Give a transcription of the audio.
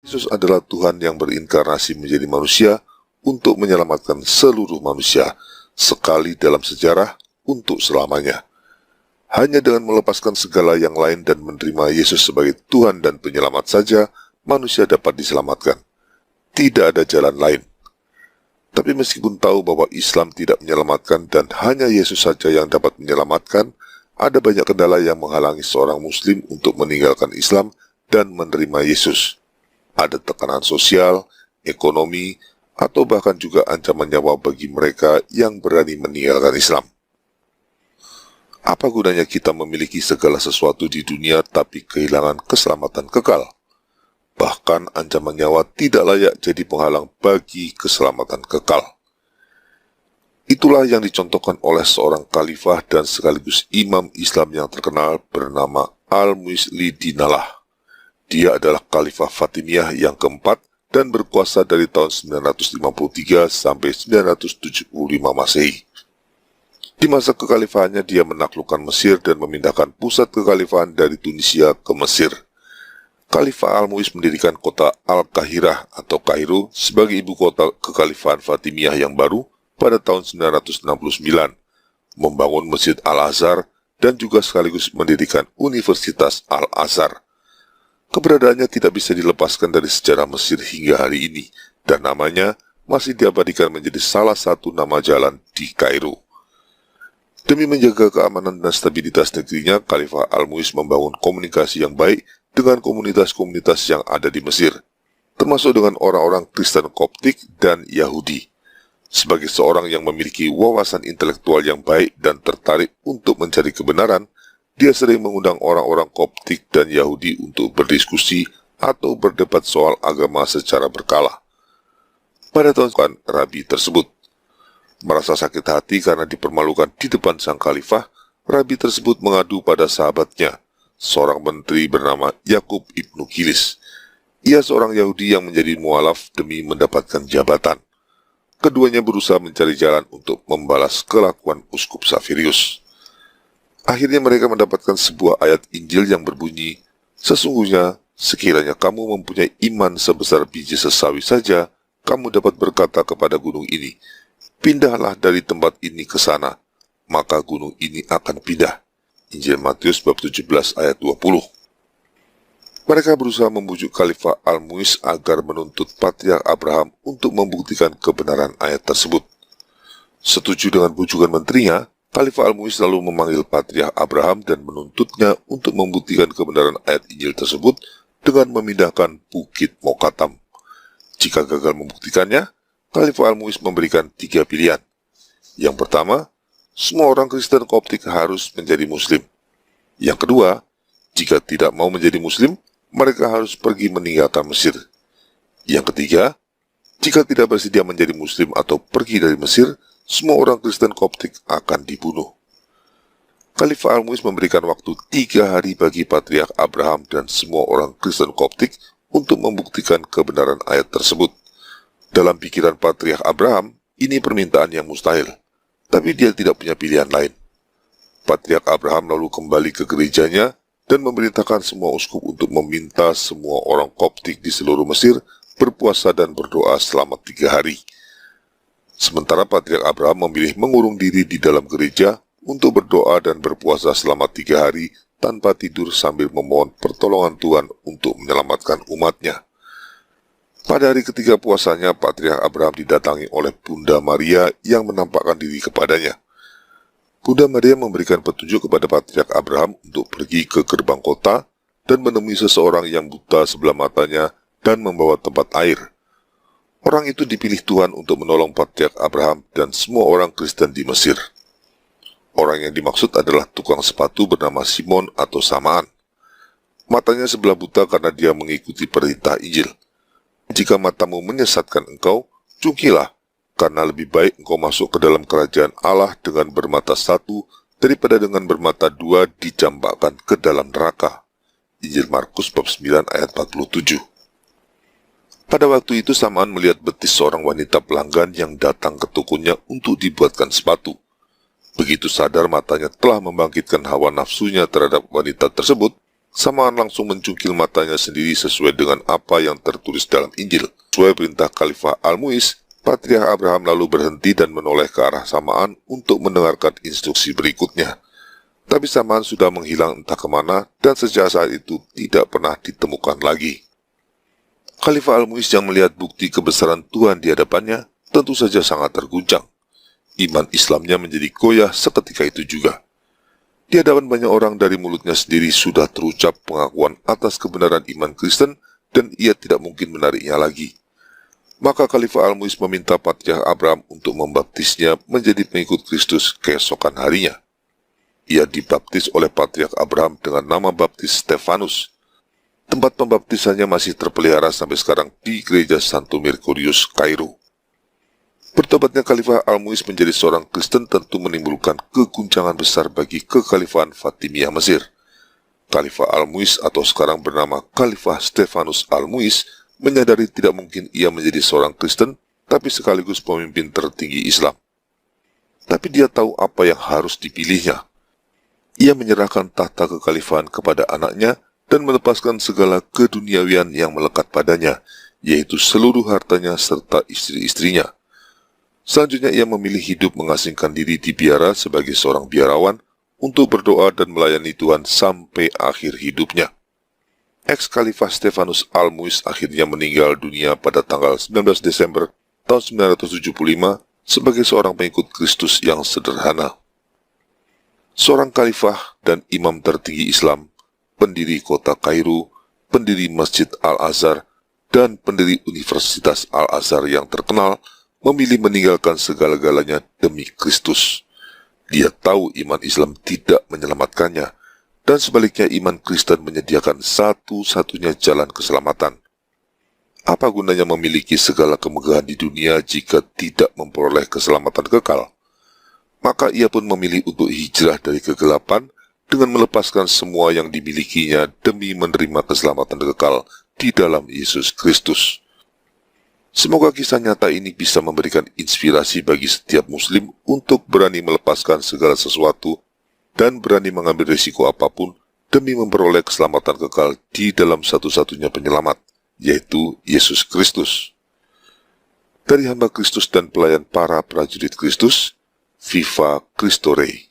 Yesus adalah Tuhan yang berinkarnasi menjadi manusia untuk menyelamatkan seluruh manusia, sekali dalam sejarah untuk selamanya. Hanya dengan melepaskan segala yang lain dan menerima Yesus sebagai Tuhan dan Penyelamat saja, manusia dapat diselamatkan. Tidak ada jalan lain. Tapi meskipun tahu bahwa Islam tidak menyelamatkan dan hanya Yesus saja yang dapat menyelamatkan, ada banyak kendala yang menghalangi seorang Muslim untuk meninggalkan Islam dan menerima Yesus. Ada tekanan sosial, ekonomi, atau bahkan juga ancaman nyawa bagi mereka yang berani meninggalkan Islam. Apa gunanya kita memiliki segala sesuatu di dunia tapi kehilangan keselamatan kekal? Bahkan ancaman nyawa tidak layak jadi penghalang bagi keselamatan kekal. Itulah yang dicontohkan oleh seorang khalifah dan sekaligus imam Islam yang terkenal bernama Al-Mu'izz Dinalah. Dia adalah Khalifah Fatimiyah yang keempat dan berkuasa dari tahun 953 sampai 975 Masehi. Di masa kekhalifahannya dia menaklukkan Mesir dan memindahkan pusat kekhalifahan dari Tunisia ke Mesir. Khalifah Al-Mu'izz mendirikan kota Al-Qahirah atau Kairo sebagai ibu kota kekhalifahan Fatimiyah yang baru pada tahun 969, membangun Masjid Al-Azhar dan juga sekaligus mendirikan Universitas Al-Azhar. Keberadaannya tidak bisa dilepaskan dari sejarah Mesir hingga hari ini, dan namanya masih diabadikan menjadi salah satu nama jalan di Kairo. Demi menjaga keamanan dan stabilitas negerinya, Khalifah Al-Mu'izz membangun komunikasi yang baik dengan komunitas-komunitas yang ada di Mesir, termasuk dengan orang-orang Kristen Koptik dan Yahudi. Sebagai seorang yang memiliki wawasan intelektual yang baik dan tertarik untuk mencari kebenaran, dia sering mengundang orang-orang Koptik dan Yahudi untuk berdiskusi atau berdebat soal agama secara berkala. Pada tahun Rabi tersebut, merasa sakit hati karena dipermalukan di depan sang khalifah, Rabi tersebut mengadu pada sahabatnya, seorang menteri bernama Yakub Ibnu Kilis. Ia seorang Yahudi yang menjadi mualaf demi mendapatkan jabatan. Keduanya berusaha mencari jalan untuk membalas kelakuan Uskup Saverius. Akhirnya mereka mendapatkan sebuah ayat Injil yang berbunyi, "Sesungguhnya, sekiranya kamu mempunyai iman sebesar biji sesawi saja, kamu dapat berkata kepada gunung ini, pindahlah dari tempat ini ke sana, maka gunung ini akan pindah." Injil Matius bab 17 ayat 20. Mereka berusaha membujuk Khalifah Al-Mu'izz agar menuntut Patriark Abraham untuk membuktikan kebenaran ayat tersebut. Setuju dengan bujukan menterinya, Khalifah Al-Mu'izz lalu memanggil Patriark Abraham dan menuntutnya untuk membuktikan kebenaran ayat Injil tersebut dengan memindahkan Bukit Mokatam. Jika gagal membuktikannya, Khalifah Al-Mu'izz memberikan 3 pilihan. Yang pertama, semua orang Kristen Koptik harus menjadi Muslim. Yang kedua, jika tidak mau menjadi Muslim, mereka harus pergi meninggalkan Mesir. Yang ketiga, jika tidak bersedia menjadi Muslim atau pergi dari Mesir, semua orang Kristen Koptik akan dibunuh. Khalifah Al-Mu'izz memberikan waktu 3 hari bagi Patriark Abraham dan semua orang Kristen Koptik untuk membuktikan kebenaran ayat tersebut. Dalam pikiran Patriark Abraham, ini permintaan yang mustahil, tapi dia tidak punya pilihan lain. Patriark Abraham lalu kembali ke gerejanya dan memerintahkan semua uskup untuk meminta semua orang Koptik di seluruh Mesir berpuasa dan berdoa selama 3 hari. Sementara Patriark Abraham memilih mengurung diri di dalam gereja untuk berdoa dan berpuasa selama 3 hari tanpa tidur sambil memohon pertolongan Tuhan untuk menyelamatkan umatnya. Pada hari ketiga puasanya, Patriark Abraham didatangi oleh Bunda Maria yang menampakkan diri kepadanya. Bunda Maria memberikan petunjuk kepada Patriark Abraham untuk pergi ke gerbang kota dan menemui seseorang yang buta sebelah matanya dan membawa tempat air. Orang itu dipilih Tuhan untuk menolong Patriark Abraham dan semua orang Kristen di Mesir. Orang yang dimaksud adalah tukang sepatu bernama Simon atau Samaan. Matanya sebelah buta karena dia mengikuti perintah Injil. Jika matamu menyesatkan engkau, cungkilah, karena lebih baik engkau masuk ke dalam kerajaan Allah dengan bermata satu daripada dengan bermata 2 dijambakkan ke dalam neraka. Injil Markus bab 9 ayat 47. Pada waktu itu Samaan melihat betis seorang wanita pelanggan yang datang ke tokonya untuk dibuatkan sepatu. Begitu sadar matanya telah membangkitkan hawa nafsunya terhadap wanita tersebut, Samaan langsung mencungkil matanya sendiri sesuai dengan apa yang tertulis dalam Injil. Sesuai perintah Khalifah Al-Mu'iz, Patriark Abraham lalu berhenti dan menoleh ke arah Samaan untuk mendengarkan instruksi berikutnya. Tapi Samaan sudah menghilang entah kemana dan sejak saat itu tidak pernah ditemukan lagi. Khalifah Al-Mu'iz yang melihat bukti kebesaran Tuhan di hadapannya tentu saja sangat terguncang. Iman Islamnya menjadi goyah seketika itu juga. Di hadapan banyak orang dari mulutnya sendiri sudah terucap pengakuan atas kebenaran iman Kristen dan ia tidak mungkin menariknya lagi. Maka Khalifah Al-Mu'iz meminta Patriark Abraham untuk membaptisnya menjadi pengikut Kristus keesokan harinya. Ia dibaptis oleh Patriark Abraham dengan nama baptis Stefanus. Tempat pembaptisannya masih terpelihara sampai sekarang di Gereja Santo Merkurius, Kairo. Bertobatnya Khalifah Al-Mu'iz menjadi seorang Kristen tentu menimbulkan keguncangan besar bagi kekhalifahan Fatimiyah Mesir. Khalifah Al-Mu'iz atau sekarang bernama Khalifah Stefanus Al-Mu'iz menyadari tidak mungkin ia menjadi seorang Kristen tapi sekaligus pemimpin tertinggi Islam. Tapi dia tahu apa yang harus dipilihnya. Ia menyerahkan tahta kekhalifahan kepada anaknya dan melepaskan segala keduniawian yang melekat padanya, yaitu seluruh hartanya serta istri-istrinya. Selanjutnya ia memilih hidup mengasingkan diri di biara sebagai seorang biarawan untuk berdoa dan melayani Tuhan sampai akhir hidupnya. Ex-Khalifah Stefanus Al-Mu'iz akhirnya meninggal dunia pada tanggal 19 Desember tahun 975 sebagai seorang pengikut Kristus yang sederhana. Seorang khalifah dan imam tertinggi Islam, pendiri kota Kairo, pendiri Masjid Al-Azhar, dan pendiri Universitas Al-Azhar yang terkenal, memilih meninggalkan segala-galanya demi Kristus. Dia tahu iman Islam tidak menyelamatkannya, dan sebaliknya iman Kristen menyediakan satu-satunya jalan keselamatan. Apa gunanya memiliki segala kemegahan di dunia jika tidak memperoleh keselamatan kekal? Maka ia pun memilih untuk hijrah dari kegelapan dengan melepaskan semua yang dimilikinya demi menerima keselamatan kekal di dalam Yesus Kristus. Semoga kisah nyata ini bisa memberikan inspirasi bagi setiap muslim untuk berani melepaskan segala sesuatu dan berani mengambil risiko apapun demi memperoleh keselamatan kekal di dalam satu-satunya penyelamat, yaitu Yesus Kristus. Dari hamba Kristus dan pelayan para prajurit Kristus, Viva Christo Rey.